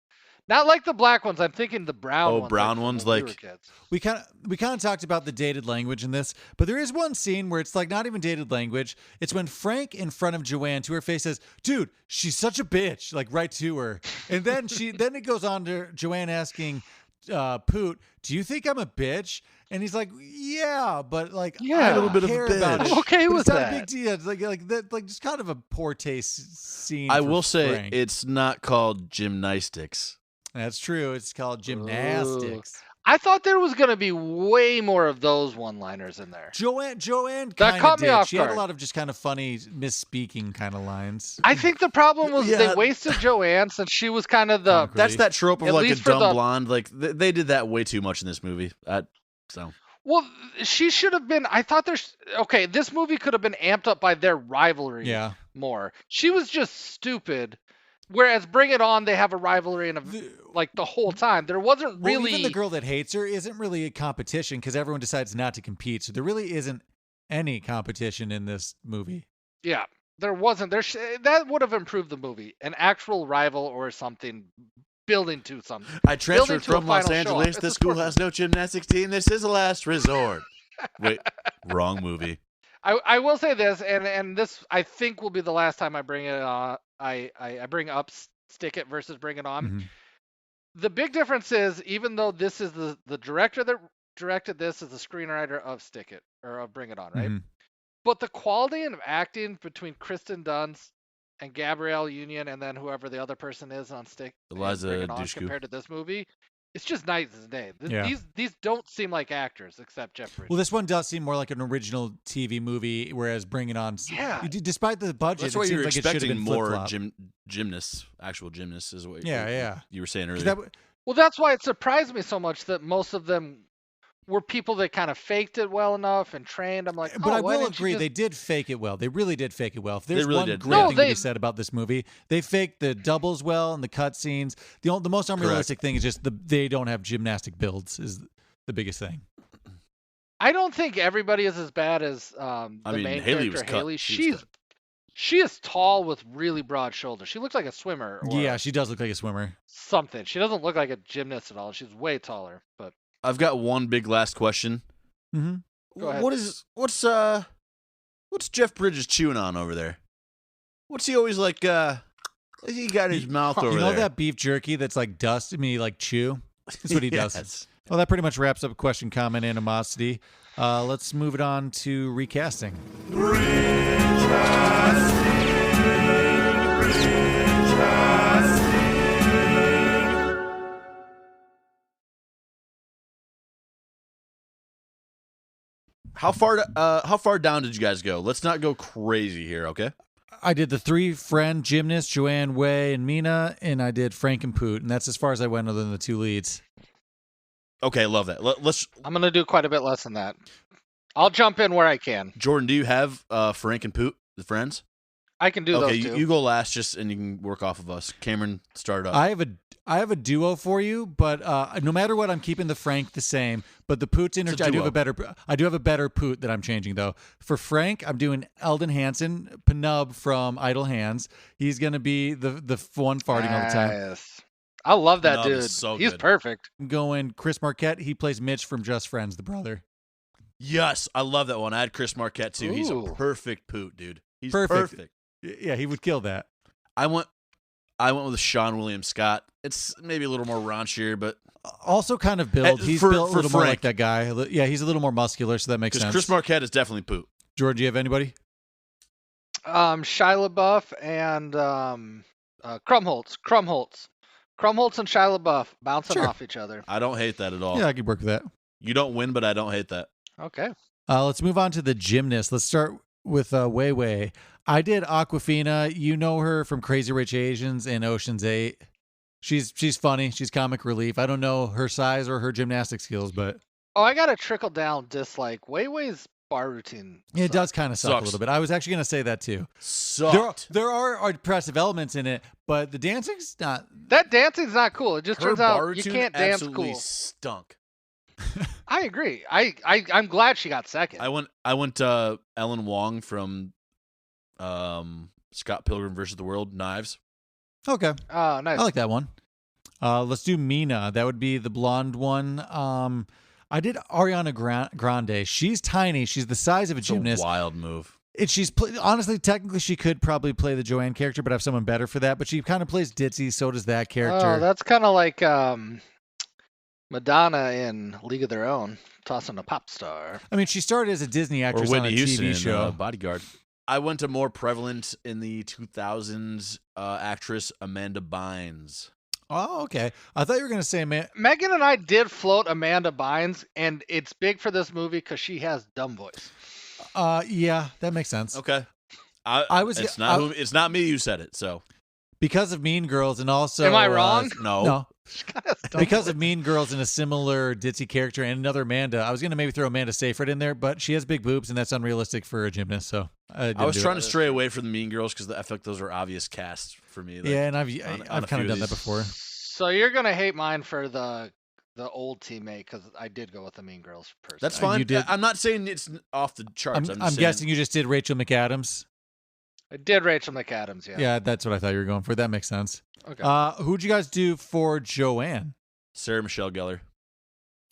Not like the black ones. I'm thinking the brown ones. Oh, brown ones, like we kind of talked about the dated language in this, but there is one scene where it's like not even dated language. It's when Frank in front of Joanne to her face says, "Dude, she's such a bitch," like right to her, and then then it goes on to Joanne asking Poot, "Do you think I'm a bitch?" And he's like, "Yeah, but like, I don't care about it. I'm okay with that. It's not a big deal. It's like that, like just kind of a poor taste scene." I will say Frank. it's not called gymnastics. That's true. It's called gymnastics. I thought there was going to be way more of those one-liners in there. Joanne that caught me off She guard. had a lot of just kind of funny misspeaking kind of lines. I think the problem was they wasted Joanne since she was kind of the. That's that trope of like a dumb blonde. Like they did that way too much in this movie. Well, she should have been. I thought this movie could have been amped up by their rivalry. More. She was just stupid. Whereas Bring It On, they have a rivalry and like the whole time. There wasn't really. Well, even the girl that hates her isn't really a competition because everyone decides not to compete. So there really isn't any competition in this movie. Yeah, there wasn't. That would have improved the movie. An actual rival or something. Building to something. I transferred from Los Angeles. This school has no gymnastics team. This is a last resort. Wait, wrong movie. I will say this, and this I think will be the last time I bring it on. I bring up Stick It versus Bring It On. Mm-hmm. The big difference is, even though this is the director that directed this is the screenwriter of Stick It or of Bring It On, right? Mm-hmm. But the quality of acting between Kristen Dunst and Gabrielle Union, and then whoever the other person is on Stick Eliza On Dushku. compared to this movie, it's just night and day. Yeah. These don't seem like actors except Jeff Bridges. Well, this one does seem more like an original TV movie, whereas Bring It On, despite the budget, that's why you're like expecting more gymnasts, actual gymnasts, is what you were saying earlier. Well, that's why it surprised me so much that most of them were people that kind of faked it well enough and trained. I'm like, but I will agree, they did fake it well. They really did fake it well. If there's really one great thing to be said about this movie, they faked the doubles well and the cut scenes. The most unrealistic thing is just they don't have gymnastic builds is the biggest thing. I don't think everybody is as bad as the main character, Haley. She is tall with really broad shoulders. She looks like a swimmer. Yeah, she does look like a swimmer. Something. She doesn't look like a gymnast at all. She's way taller, but. I've got one big last question. Mm-hmm. Go ahead. What's Jeff Bridges chewing on over there? What's he always like? He got his mouth over there. You know that beef jerky that's like dust? I mean, like chew. That's what he does. Well, that pretty much wraps up question, comment, animosity. Let's move it on to recasting. How far down did you guys go? Let's not go crazy here, okay? I did the 3 friend gymnasts, Joanne, Way, and Mina, and I did Frank and Poot, and that's as far as I went other than the 2 leads. Okay, love that. I'm going to do quite a bit less than that. I'll jump in where I can. Jordan, do you have Frank and Poot, the friends? I can do those two. Okay, you go last, and you can work off of us. Cameron, start up. I have a duo for you, but no matter what, I'm keeping the Frank the same. But the Poot's I do have a better Poot that I'm changing though. For Frank, I'm doing Eldon Hansen, Penub from Idle Hands. He's gonna be the one farting all the time. Yes. I love that dude. So He's good. Perfect. I'm going Chris Marquette. He plays Mitch from Just Friends, the brother. Yes, I love that one. I had Chris Marquette too. Ooh. He's a perfect Poot, dude. He's Perfect. perfect. Yeah, he would kill that. I went I went with Sean William Scott. It's maybe a little more raunchier, but also kind of built. He's built a little more like that guy. Yeah, he's a little more muscular, so that makes sense. Because Chris Marquette is definitely poop. George, do you have anybody? Shia LaBeouf and Krumholtz. Krumholtz and Shia LaBeouf bouncing off each other. I don't hate that at all. Yeah, I could work with that. You don't win, but I don't hate that. Okay. Let's move on to the gymnast. Let's start with Wei Wei. I did Awkwafina. You know her from Crazy Rich Asians and Ocean's 8. She's funny. She's comic relief. I don't know her size or her gymnastic skills, but I got a trickle down dislike. Wei Wei's bar routine. Yeah, it does kind of suck a little bit. I was actually going to say that too. There are impressive elements in it, but the dancing's not. That dancing's not cool. It just her turns out you can't dance cool. Stunk. I agree. I'm glad she got second. I went Ellen Wong from Scott Pilgrim versus the World. Knives. Okay. Oh, nice. I like that one. Let's do Mina. That would be the blonde one. I did Ariana Grande. She's tiny. She's the size of a gymnast. A wild move. She's honestly, technically, she could probably play the Joanne character, but have someone better for that. But she kind of plays ditzy. So does that character. Oh, that's kind of like Madonna in League of Their Own, tossing a pop star. I mean, she started as a Disney actress or Whitney on a Houston TV show. In, Bodyguard. I went to more prevalent in the 2000s actress Amanda Bynes. Oh, okay. I thought you were going to say Megan and I did float Amanda Bynes, and it's big for this movie because she has dumb voice. Yeah, that makes sense. Okay. It's not me who said it, so. Because of Mean Girls and also... Am I wrong? No. Because of Mean Girls and a similar ditzy character and another Amanda, I was going to maybe throw Amanda Seyfried in there, but she has big boobs, and that's unrealistic for a gymnast, so I was trying to stray away from the Mean Girls because I feel like those are obvious casts for me. Yeah, and I've kind of done that before. So you're going to hate mine for the old teammate because I did go with the Mean Girls person. That's fine. You did. I'm not saying it's off the charts. I'm guessing you just did Rachel McAdams. I did Rachel McAdams, yeah. Yeah, that's what I thought you were going for. That makes sense. Okay. Who'd you guys do for Joanne? Sarah Michelle Gellar.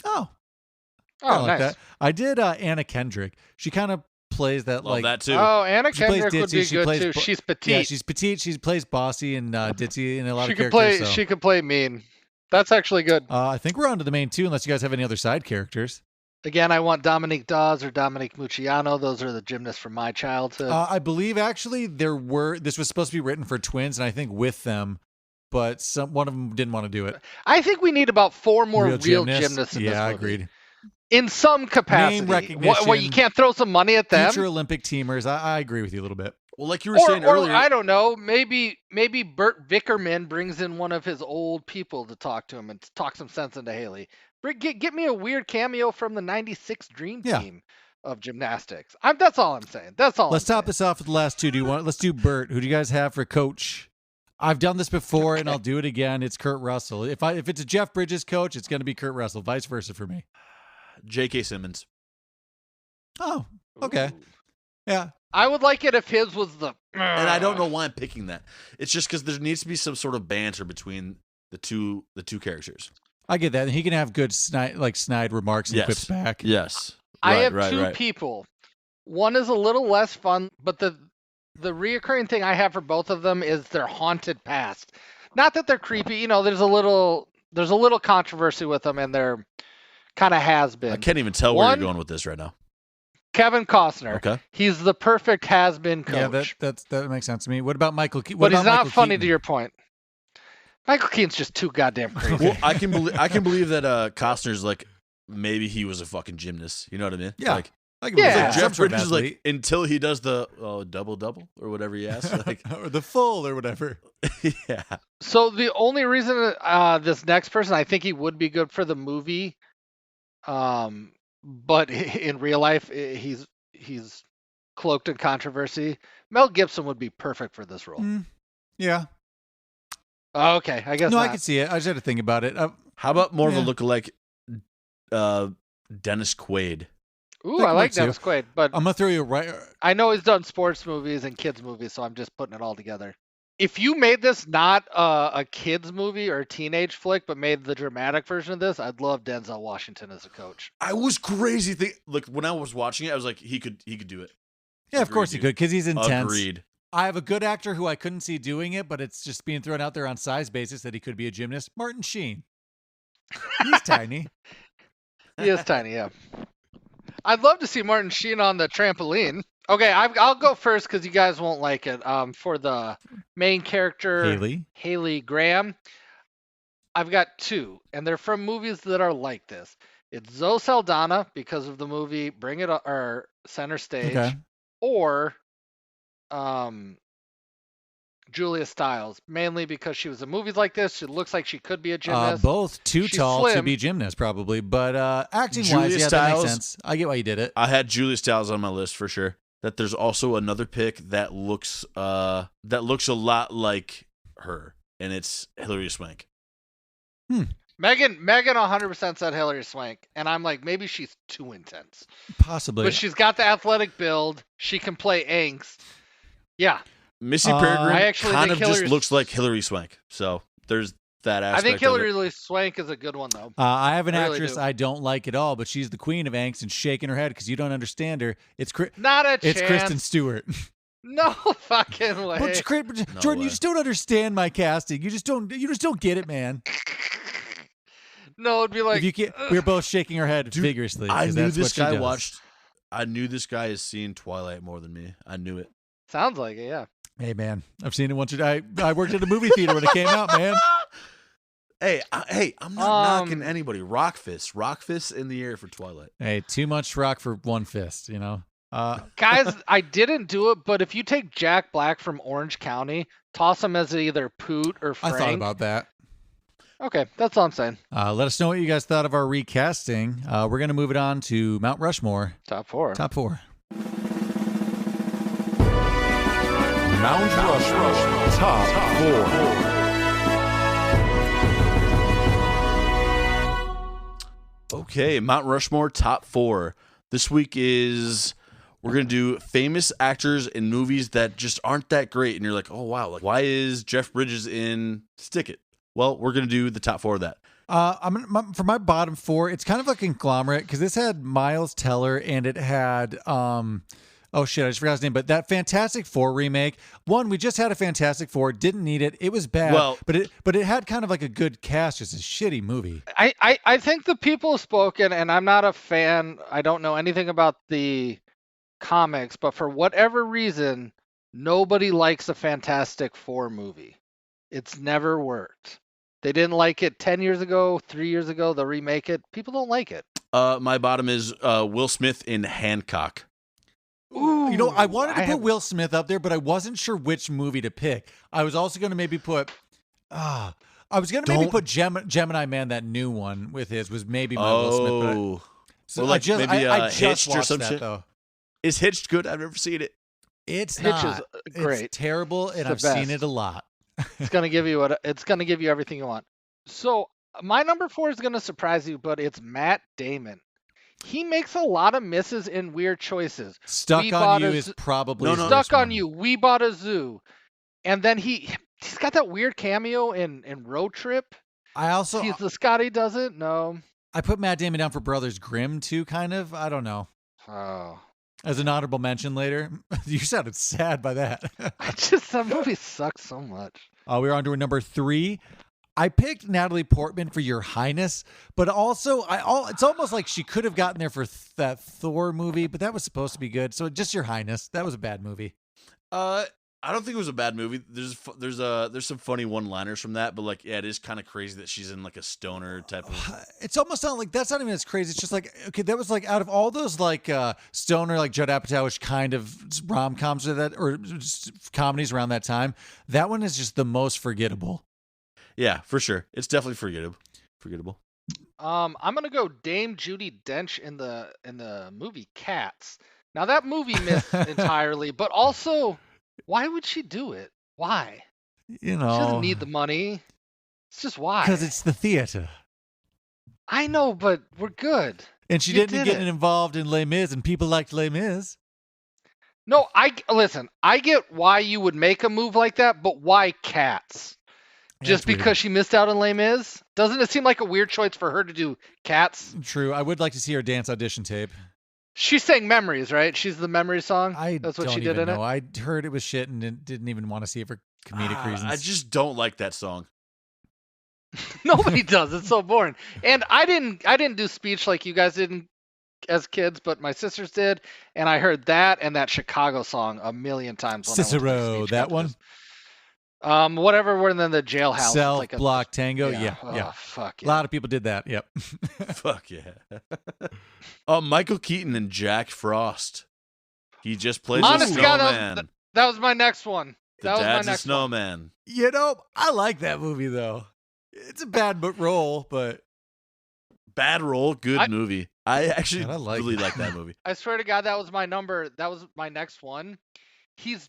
Oh, I like nice. that. I did Anna Kendrick. She kind of plays that Love that too. Oh, Anna Kendrick would be good too. She's petite. Yeah, she's petite. She plays bossy and ditzy in a lot of characters. She could play mean. That's actually good. I think we're on to the main two, unless you guys have any other side characters. Again, I want Dominique Dawes or Dominique Mucciano. Those are the gymnasts from my childhood. I believe actually this was supposed to be written for twins, and I think with them, but one of them didn't want to do it. I think we need about 4 more real gymnasts in this movie. Yeah, agreed. In some capacity. Name recognition. What, you can't throw some money at them? Future Olympic teamers. I agree with you a little bit. Well, like you were saying earlier. Or I don't know. Maybe Burt Vickerman brings in one of his old people to talk to him and talk some sense into Haley. Get me a weird cameo from the '96 Dream Team of gymnastics. That's all I'm saying. Let's top this off with the last two. Let's do Burt. Who do you guys have for coach? I've done this before, and I'll do it again. It's Kurt Russell. If it's a Jeff Bridges coach, it's going to be Kurt Russell. Vice versa for me. J.K. Simmons. Oh, okay. Ooh. Yeah. I would like it if his was the... And I don't know why I'm picking that. It's just because there needs to be some sort of banter between the two characters. I get that. And he can have good snide remarks and quips back. Yes. I have two people. One is a little less fun, but the reoccurring thing I have for both of them is their haunted past. Not that they're creepy. There's a little controversy with them, and they're kind of has-been. I can't even tell where you're going with this right now. Kevin Costner. Okay. He's the perfect has-been coach. Yeah, that makes sense to me. What about Michael Keaton? But he's not funny to your point. Michael Keaton's just too goddamn crazy. Well, I can believe that Costner's like maybe he was a fucking gymnast. You know what I mean? Yeah. Like Jeff Bridges is like until he does the double or whatever he asks, like or the full or whatever. Yeah. So the only reason this next person, I think he would be good for the movie, but in real life he's cloaked in controversy. Mel Gibson would be perfect for this role. Yeah. Oh, okay, I guess. No, not. I could see it. I just had to think about it. How about more of a lookalike, Dennis Quaid? Ooh, I like Dennis Quaid, but I'm gonna throw you right. I know he's done sports movies and kids movies, so I'm just putting it all together. If you made this not a kids movie or a teenage flick, but made the dramatic version of this, I'd love Denzel Washington as a coach. I was crazy. Look, when I was watching it, I was like, he could do it. Yeah, of course he could, because he's intense. Agreed. I have a good actor who I couldn't see doing it, but it's just being thrown out there on size basis that he could be a gymnast. Martin Sheen. He's tiny. He is tiny, yeah. I'd love to see Martin Sheen on the trampoline. Okay, I'll go first because you guys won't like it. For the main character, Haley Graham, I've got two, and they're from movies that are like this. It's Zoe Saldana because of the movie Bring It or Center Stage, or Julia Stiles, mainly because she was in movies like this. She looks like she could be a gymnast. Both she's tall slim to be gymnasts, probably, but acting-wise, yeah, that makes sense. I get why you did it. I had Julia Stiles on my list for sure. That there's also another pick that looks a lot like her, and it's Hilary Swank. Megan 100% said Hilary Swank, and I'm like, maybe she's too intense. Possibly. But she's got the athletic build. She can play angst. Yeah. Missy Peregrym kind of just looks like Hilary Swank. So there's that aspect. I think Hilary Swank is a good one, though. I have an actress I don't like at all, but she's the queen of angst and shaking her head because you don't understand her. It's not a chance. It's Kristen Stewart. No fucking way. But Jordan, you just don't understand my casting. You just don't get it, man. No, it'd be like we're both shaking our head vigorously. I knew this guy I knew this guy has seen Twilight more than me. I knew it. Sounds like it, yeah. Hey, man, I've seen it once. I worked at a movie theater when it came out, man. Hey, I'm not knocking anybody. Rock fist in the air for Twilight. Hey, too much rock for one fist, you know. Guys, I didn't do it, but if you take Jack Black from Orange County, toss him as either Poot or Frank. I thought about that. Okay, that's all I'm saying. Let us know what you guys thought of our recasting. We're going to move it on to Mount Rushmore. Top four. Mount Rushmore Top 4. Okay, Mount Rushmore Top 4. This week we're going to do famous actors in movies that just aren't that great. And you're like, oh, wow, like, why is Jeff Bridges in Stick It? Well, we're going to do the top 4 of that. For my bottom 4, it's kind of a conglomerate because this had Miles Teller and it had... oh shit, I just forgot his name, but that Fantastic Four remake. One, we just had a Fantastic Four, didn't need it. It was bad, but it had kind of like a good cast, just a shitty movie. I think the people have spoken, and I'm not a fan. I don't know anything about the comics, but for whatever reason, nobody likes a Fantastic Four movie. It's never worked. They didn't like it 10 years ago, 3 years ago. They'll remake it. People don't like it. My bottom is Will Smith in Hancock. Ooh, you know, I wanted to put Will Smith up there, but I wasn't sure which movie to pick. I was also going to maybe put, Gemini Man, that new one with his was maybe my Will Smith. But I just Hitched watched or some that shit. though. Is Hitched good? I've never seen it. It's Hitch not. Is great. It's terrible, and I've seen it a lot. It's gonna give you everything you want. So my number 4 is gonna surprise you, but it's Matt Damon. He makes a lot of misses in weird choices. Stuck on You is probably Stuck on You. We Bought a Zoo, and then he's got that weird cameo in Road Trip. He's the Scotty does it. No, I put Matt Damon down for Brothers Grimm too. Kind of. I don't know. Oh, as an honorable mention later. You sounded sad by that. That movie sucks so much. We're on to number 3. I picked Natalie Portman for Your Highness, but also it's almost like she could have gotten there for that Thor movie, but that was supposed to be good. So just Your Highness, that was a bad movie. I don't think it was a bad movie. There's some funny one-liners from that, but like, yeah, it is kind of crazy that she's in like a stoner type of. It's almost not like that's not even as crazy. It's just like, okay, that was like out of all those like stoner like Judd Apatow-ish kind of rom-coms or just comedies around that time, that one is just the most forgettable. Yeah, for sure. It's definitely forgettable. I'm gonna go Dame Judi Dench in the movie Cats. Now that movie missed entirely, but also, why would she do it? Why? You know, she doesn't need the money. It's just why? Because it's the theater. I know, but we're good. And she didn't get involved in Les Mis, and people liked Les Mis. No, I get why you would make a move like that, but why Cats? Just because she missed out on Les Mis? Doesn't it seem like a weird choice for her to do Cats? True. I would like to see her dance audition tape. She sang Memories, right? She's the Memory song. That's what she did in it. I heard it was shit and didn't even want to see it for comedic reasons. I just don't like that song. Nobody does. It's so boring. And I didn't do speech like you guys didn't as kids, but my sisters did, and I heard that and that Chicago song a million times. Cicero, that one. Whatever. We're in the jailhouse. Self block tango. Yeah. Oh, fuck yeah. A lot of people did that. Yep. Fuck yeah. Michael Keaton and Jack Frost. He just plays a snowman. That was my next one. The dad's a snowman. You know, I like that movie though. It's a bad role, but bad role, good movie. I actually really like that movie. I swear to God, that was my number. That was my next one. He's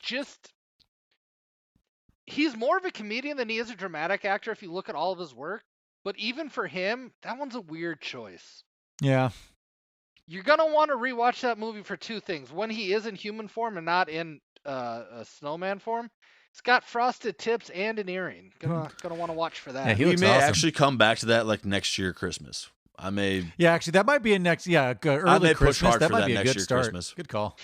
more of a comedian than he is a dramatic actor if you look at all of his work. But even for him, that one's a weird choice. Yeah. You're going to want to rewatch that movie for two things. When he is in human form and not in a snowman form. It's got frosted tips and an earring. Gonna want to watch for that. Yeah, we may actually come back to that like next year Christmas. Yeah, actually, that might be a next. Yeah, early Christmas. That might be a good start. Christmas. Good call.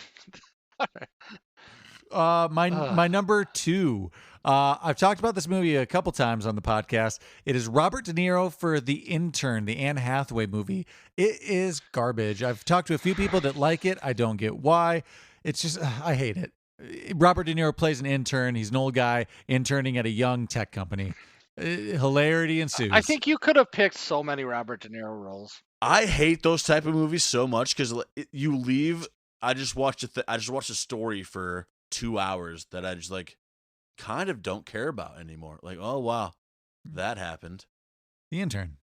My number 2. I've talked about this movie a couple times on the podcast. It is Robert De Niro for The Intern, the Anne Hathaway movie. It is garbage. I've talked to a few people that like it. I don't get why. It's just I hate it. Robert De Niro plays an intern. He's an old guy interning at a young tech company. Hilarity ensues. I think you could have picked so many Robert De Niro roles. I hate those type of movies so much because you leave. I just watched a story for 2 hours that I just like kind of don't care about anymore. Like, oh wow, that happened. The Intern.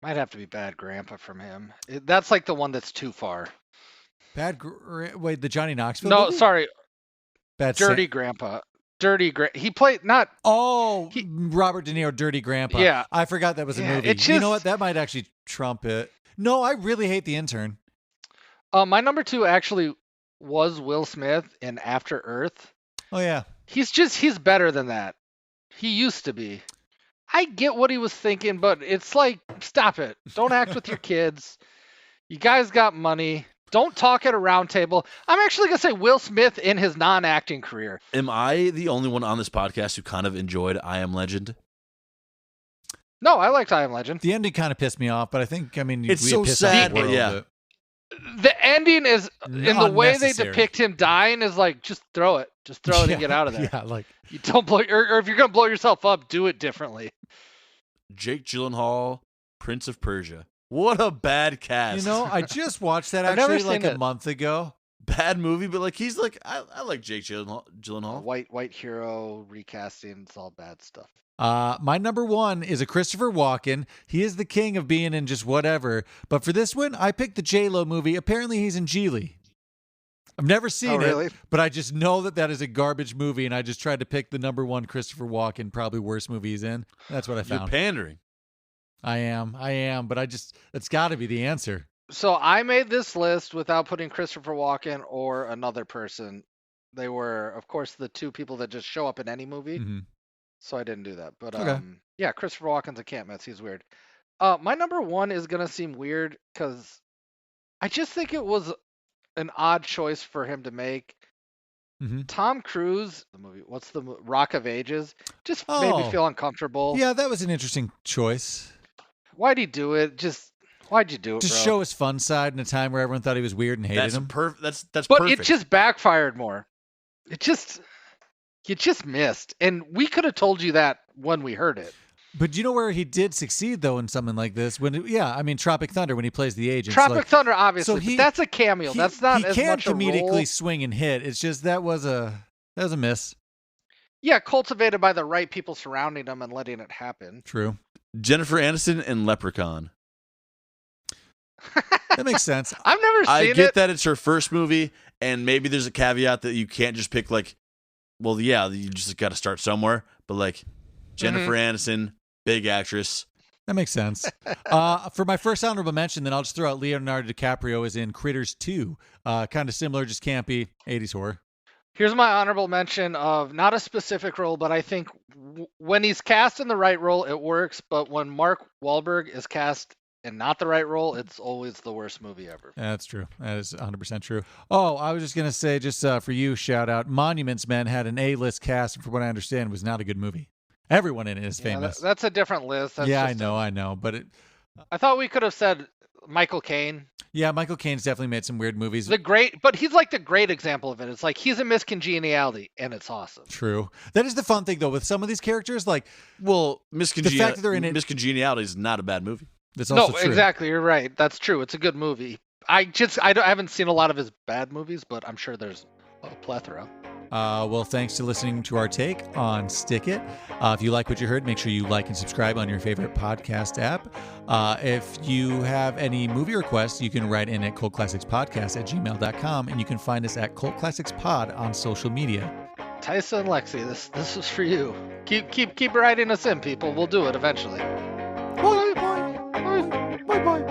Might have to be Bad Grandpa from him. That's like the one that's too far. Wait, the Johnny Knoxville? No, movie? sorry. Bad Dirty Grandpa. He played not. Robert De Niro, Dirty Grandpa. Yeah, I forgot that was a movie. You know what? That might actually trump it. No, I really hate The Intern. My number 2 actually was Will Smith in After Earth. Oh yeah. He's better than that. He used to be. I get what he was thinking, but it's like, stop it. Don't act with your kids. You guys got money. Don't talk at a round table. I'm actually going to say Will Smith in his non-acting career. Am I the only one on this podcast who kind of enjoyed I Am Legend? No, I liked I Am Legend. The ending kind of pissed me off, but I think, it's so sad. But yeah. The ending is, in the way they depict him dying, is like, just throw it. Just throw it and get out of there. Yeah, like you don't blow, or if you're going to blow yourself up, do it differently. Jake Gyllenhaal, Prince of Persia. What a bad cast. You know, I just watched that actually like a month ago. Bad movie, but like he's like I like Jake Gyllenhaal. White hero recasting, it's all bad stuff. My number 1 is a Christopher Walken. He is the king of being in just whatever. But for this one, I picked the J-Lo movie. Apparently, he's in Geely. I've never seen it, but I just know that is a garbage movie, and I just tried to pick the number 1 Christopher Walken, probably worst movie he's in. That's what I found. You're pandering. I am, but it's got to be the answer. So I made this list without putting Christopher Walken or another person. They were, of course, the 2 people that just show up in any movie. Mm-hmm. So I didn't do that. But okay. Yeah, Christopher Walken's a can't miss. He's weird. My number 1 is going to seem weird because I just think it was an odd choice for him to make. Mm-hmm. Tom Cruise, the movie, what's the Rock of Ages? Just made me feel uncomfortable. Yeah, that was an interesting choice. Why'd he do it? Why'd you do it, Just bro? show his fun side in a time where everyone thought he was weird and hated him. That's but perfect. It just backfired more. You just missed. And we could have told you that when we heard it. But you know where he did succeed, though, in something like this? Tropic Thunder, when he plays the agent. Tropic Thunder, obviously. So but that's a cameo. That's not as much a role. He can comedically swing and hit. It's just that was a miss. Yeah, cultivated by the right people surrounding him and letting it happen. True. Jennifer Aniston and Leprechaun. That makes sense. I've never seen it. I get that it's her first movie, and maybe there's a caveat that you can't just pick you just got to start somewhere. But like Jennifer Aniston, big actress. That makes sense. For my first honorable mention, then I'll just throw out Leonardo DiCaprio is in Critters 2. Kind of similar, just campy, 80s horror. Here's my honorable mention of not a specific role, but I think when he's cast in the right role, it works. But when Mark Wahlberg is cast and not the right role, it's always the worst movie ever. That's true. That is 100% true. Oh, I was just going to say, just for you, shout out, Monuments Men had an A-list cast, and from what I understand, was not a good movie. Everyone in it is famous. That's a different list. That's I know. But I thought we could have said Michael Caine. Yeah, Michael Caine's definitely made some weird movies. But he's like the great example of it. It's like he's a Miss Congeniality, and it's awesome. True. That is the fun thing, though, with some of these characters. Like, the fact that they're in it, Miss Congeniality is not a bad movie. That's also true. Exactly. You're right. That's true. It's a good movie. I haven't seen a lot of his bad movies, but I'm sure there's a plethora. Well, thanks to listening to our take on Stick It. If you like what you heard, make sure you like and subscribe on your favorite podcast app. If you have any movie requests, you can write in at cultclassicspodcast@gmail.com, and you can find us at Cult Classics Pod on social media. Tyson and Lexi, this was for you. Keep writing us in, people. We'll do it eventually. Bye.